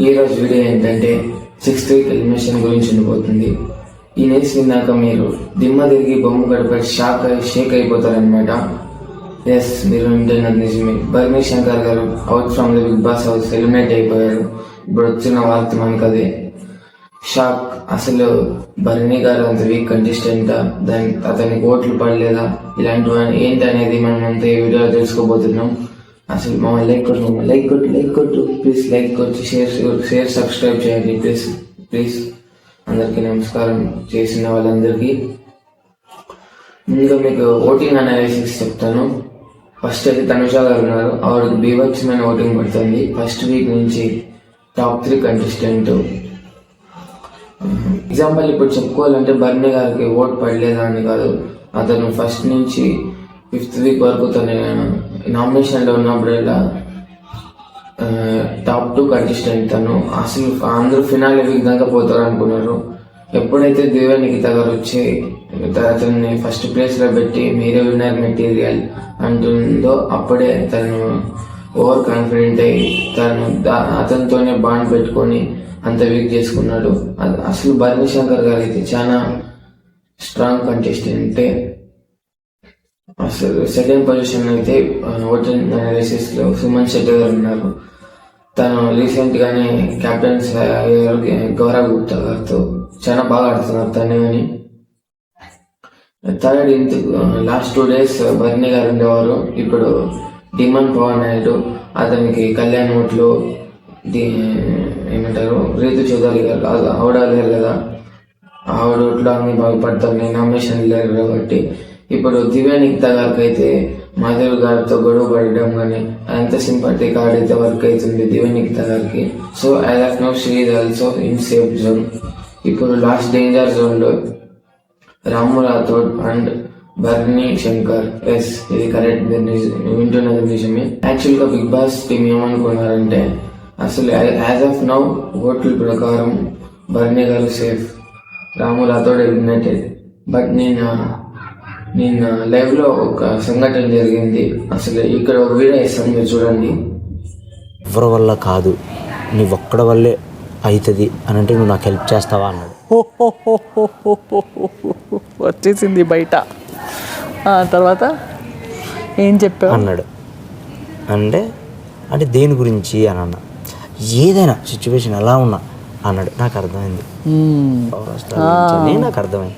ఈరోజు వీడియో ఏంటంటే 6th week elimination గురించి ఉండిపోతుంది. ఈ న్యూస్ విన్నాక మీరు దిమ్మ తిరిగి బొమ్మ గడిపడి షేక్ అయిపోతారనమాట. ఎస్, మీరు వింటున్నది నిజమే. బర్నీ శంకర్ గారు out from the Bigg Boss house eliminate అయిపోయారు. ఇప్పుడు వచ్చిన వార్త మనకు అదే షాక్. అసలు బర్నీ గారు అంత వీక్ కంటెస్టెంట్, అతనికి ఓట్లు పడలేదా, ఇలాంటివన్నీ ఏంటి అనేది మనం అంతా ఈ వీడియోలో తెలుసుకోబోతున్నాం. అసలు మమ్మల్ని లైక్ కొట్టు ప్లీజ్, లైక్ కొట్టి షేర్ సబ్స్క్రైబ్ చేయండి ప్లీజ్. అందరికీ నమస్కారం, చేసిన వాళ్ళందరికీ. ముందుగా మీకు ఓటింగ్ అనాలిసిస్ చెప్తాను. ఫస్ట్ అయితే తనుష గారు ఉన్నారు. ఆవిడకి బీభత్సమైన ఓటింగ్ పడుతుంది. ఫస్ట్ వీక్ నుంచి టాప్ 3 కంటెస్టెంట్. ఎగ్జాంపుల్ ఇప్పుడు చెప్పుకోవాలంటే బర్నీ గారికి ఓట్ పడలేదా అని కాదు, అతను ఫస్ట్ నుంచి 5th వీక్ వరకు తన నామినేషన్లో ఉన్నప్పుడల్లా టాప్ 2 కంటెస్టెంట్ తను. అసలు అందరూ ఫినాలే వీక్ దాకా పోతారు అనుకున్నారు. ఎప్పుడైతే దివ్య నిఖిత గారు వచ్చి అతన్ని ఫస్ట్ ప్లేస్లో పెట్టి మీరే విన్నర్ మెటీరియల్ అంటుందో అప్పుడే తను ఓవర్ కాన్ఫిడెంట్ అయ్యి అతనితోనే బాండ్ పెట్టుకొని అంత వీక్ చేసుకున్నాడు. అసలు బర్నీ శంకర్ గారు అయితే చాలా స్ట్రాంగ్ కంటెస్టెంట్. అసలు సెకండ్ పొజిషన్ అయితే ఓటింగ్ అనాలిసిస్ లో సుమన్ శెట్టి గారు ఉన్నారు. తను రీసెంట్ గానే కెప్టెన్స్ గౌరవ్ గుప్తా గారితో చాలా బాగా ఆడుతున్నారు తను. అని థర్డ్ లాస్ట్ 2 days బర్నీ గారు ఉండేవారు. ఇప్పుడు డిమాండ్ పవన్ నాయుడు, అతనికి కళ్యాణ్ ఓట్లు ఏమంటారు రీతు చౌదరి గారు ఆవిడ కదా, ఆవిడ ఓట్లు అన్ని బాగుపడుతున్నాయి, నామినేషన్ లేరు కాబట్టి. ఇప్పుడు దివ్య నిఖిత గారికి అయితే మాధవ్ గారితో గొడవ పడడం కానీ అంత సింపతి కార్డ్ అయితే వర్క్ అవుతుంది దివ్య నిఖిత గారికి. So as of now she is also in safe zone. ఇప్పుడు లాస్ట్ డేంజర్ జోన్ లో రాము రాథోడ్ అండ్ బర్నీ శంకర్. ఎస్, ఇది కరెక్ట్, వింటున్నది నిజమే. యాక్చువల్ గా బిగ్ బాస్ టీమ్ ఏమనుకున్నారంటే అసలు యాజ్ ఆఫ్ నౌ ఓట్ల ప్రకారం బర్నీ గారు safe, Ramu Rathod eliminated. But నిన్న లైవ్ లో ఒక సంఘటన జరిగింది. అసలు ఇక్కడ ఒక వీడియో ఇస్తాను, మీరు చూడండి. ఎవరి వల్ల కాదు, నీ ఒక్కడ వల్లే అవుతుంది అని అంటే నువ్వు నాకు హెల్ప్ చేస్తావా అన్నాడు. వచ్చేసింది బయట. తర్వాత ఏం చెప్పావు అన్నాడు. అంటే దేని గురించి అని అన్నా, ఏదైనా సిచ్యువేషన్ ఎలా ఉన్నా అన్నాడు. నాకు అర్థమైంది, నాకు అర్థమైంది.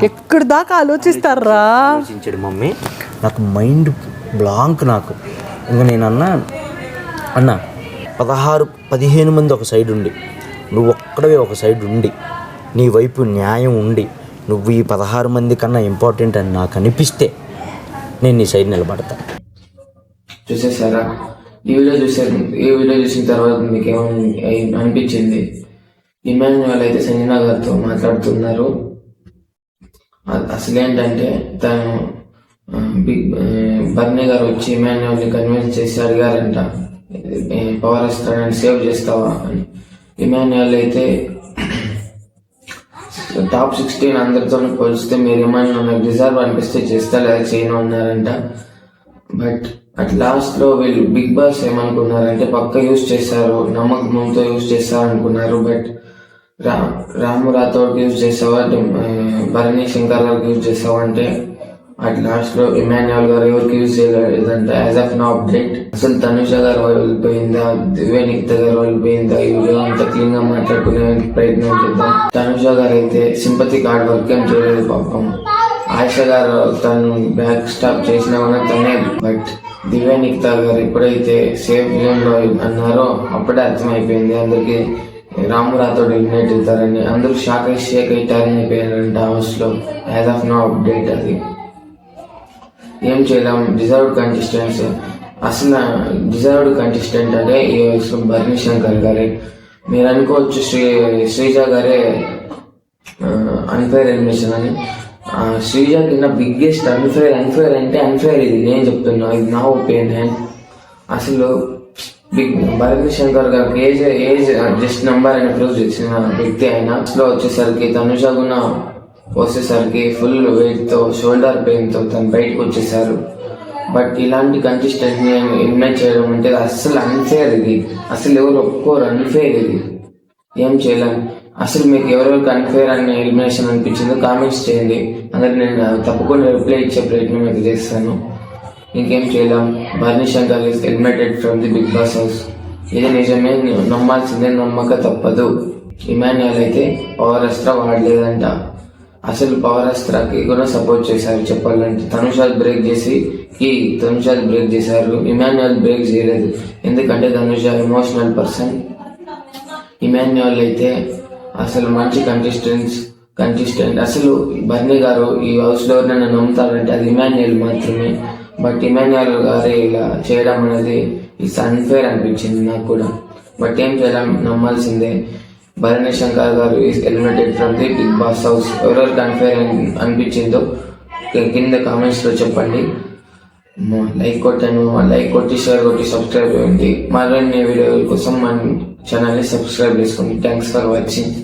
ఎక్కడి దాకా ఆలోచిస్తారా ఆలోచించాడు మమ్మీ. నాకు మైండ్ బ్లాంక్. నాకు ఇంకా నేను అన్నా 16-15 మంది ఒక సైడ్ ఉండి, నువ్వు ఒక్కడవే ఒక సైడ్ ఉండి, నీ వైపు న్యాయం ఉండి, నువ్వు ఈ 16 మంది కన్నా ఇంపార్టెంట్ అని నాకు అనిపిస్తే నేను నీ సైడ్ నిలబడతా. చూసేసారా ఈ వీడియో చూసిన తర్వాత మీకు అనిపించింది? ఇమాన్యుయల్ అయితే సంజన గారితో మాట్లాడుతున్నారు. అసలు ఏంటంటే తను బర్నీ గారు వచ్చి ఇమాన్యుయల్ ని కన్విన్స్ చేసి అడిగారంట, పవర్ ఇస్తాడని సేవ్ చేస్తావా అని. ఇమాన్యుయల్ అయితే టాప్ 16 అందరితో పోలిస్తే మీరు ఏమన్నా నాకు డిజర్వ్ అనిపిస్తే చేస్తా, లేదా చేయను అన్నారంట. బట్ అట్ లాస్ట్ లో వీళ్ళు బిగ్ బాస్ ఏమనుకున్నారంటే పక్క యూజ్ చేశారు, నమ్మకంతో యూజ్ చేస్తారు అనుకున్నారు. బట్ రాము రాథోడ్ యూజ్ చేసావా, బర్నీ శంకర్ గారికి యూజ్ చేసావా అంటే అట్ లాస్ట్ లో ఇమాన్యుయల్ గారు ఎవరికి యూజ్ చేయలేదంటే యాజ్ ఆఫ్ నో అప్డేట్. అసలు తనుష గారు వెళ్ళిపోయిందా, దివ్య నిఖిత గారు వెళ్ళిపోయిందా, ఈ వీడియో అంతా క్లీన్ గా మాట్లాడుకునే ప్రయత్నం చేద్దాం. తనుష గారు అయితే సింపతి కార్డ్ వర్క్ ఏం చేయలేదు పాపం. ఆయిషా గారు తను బ్యాక్ స్టాప్ చేసినా కూడా తనే. బట్ దివ్య నిఖిత గారు ఎప్పుడైతే సేఫ్ జోన్ లో అన్నారో అప్పుడే అర్థమైపోయింది అందరికి రాము రాథోడ్ ఎలిమినేట్ అవుతారని. అందరూ షేక్ అయితారని అయిపోయారంట హౌస్ లో. యాజ్ ఆఫ్ నో అప్డేట్ అది. ఏం చేయలేం, డిజర్వ్డ్ కంటెస్టెంట్స్. అసలు డిజర్వ్డ్ కంటెస్టెంట్ అంటే ఈ వయసులో బర్నీ శంకర్ గారే. మీరు అనుకోవచ్చు శ్రీజ గారే అన్ఫైర్ ఎలిమినేషన్ అని. శ్రీజ కింద బిగ్గెస్ట్ అన్ఫైర్ అంటే అన్ఫైర్ ఇది నేను చెప్తున్నా, ఇది నా ఒపీనియన్. అసలు బర్నీ శంకర్ గారికి ఏజ్ జస్ట్ నంబర్ అని ప్రూవ్ చేసిన వ్యక్తి అయినా లో వచ్చేసరికి తనుష వచ్చేసరికి ఫుల్ వెయిట్ తో, షోల్డర్ పెయిన్ తో తను బయటకు వచ్చేసారు. బట్ ఇలాంటి కంటెస్టెంట్ ని ఎలిమినేట్ చేయడం అంటే అస్సలు అన్ఫేర్. ఇది అసలు ఎవరు ఒప్పుకోరు, అన్ఫేర్ ఇది. ఏం చేయలేం. అసలు మీకు ఎవరెవరికి అన్ఫేర్ అనే ఎలిమినేషన్ అనిపించిందో కామెంట్స్ చేయండి. అందుకే నేను తప్పకుండా రిప్లై ఇచ్చే ప్రయత్నం అయితే చేస్తాను. ఇంకేం చేయలేం. Bharani Shankar is eliminated from the Bigg Boss house. ఇది నిజమే, నమ్మాల్సిందే, నమ్మక తప్పదు. ఇమాన్యుయల్ అయితే పవర్ అస్త్ర వాడలేదంట. అసలు పవర్ అస్త్రకి కూడా సపోర్ట్ చేశారు చెప్పాలంటే. తనుషాలు బ్రేక్ చేశారు, ఇమాన్యుయల్ బ్రేక్ చేయలేదు. ఎందుకంటే తనుష ఎమోషనల్ పర్సన్. ఇమాన్యుయల్ అయితే అసలు మంచి కంటెస్టెంట్. అసలు బర్నీ గారు ఈ హౌస్ లో నన్ను నమ్ముతారంటే అది ఇమాన్యుయల్ మాత్రమే. బట్ ఇమాన్యుయల్ గారు ఇలా చేయడం అనేది ఇట్స్ అన్ఫేర్ అనిపించింది నాకు కూడా. బట్ ఏం చేయడం, నమ్మాల్సిందే. భరణి శంకర్ గారు is eliminated from the Bigg Boss house. ఎవరెవరికి అన్ఫేర్ అనిపించిందో కింద కామెంట్స్ లో చెప్పండి. లైక్ కొట్టి షేర్ కొట్టి సబ్స్క్రైబ్ చేయండి. మరిన్ని వీడియోల కోసం మన ఛానల్ని సబ్స్క్రైబ్ చేసుకోండి. Thanks for watching.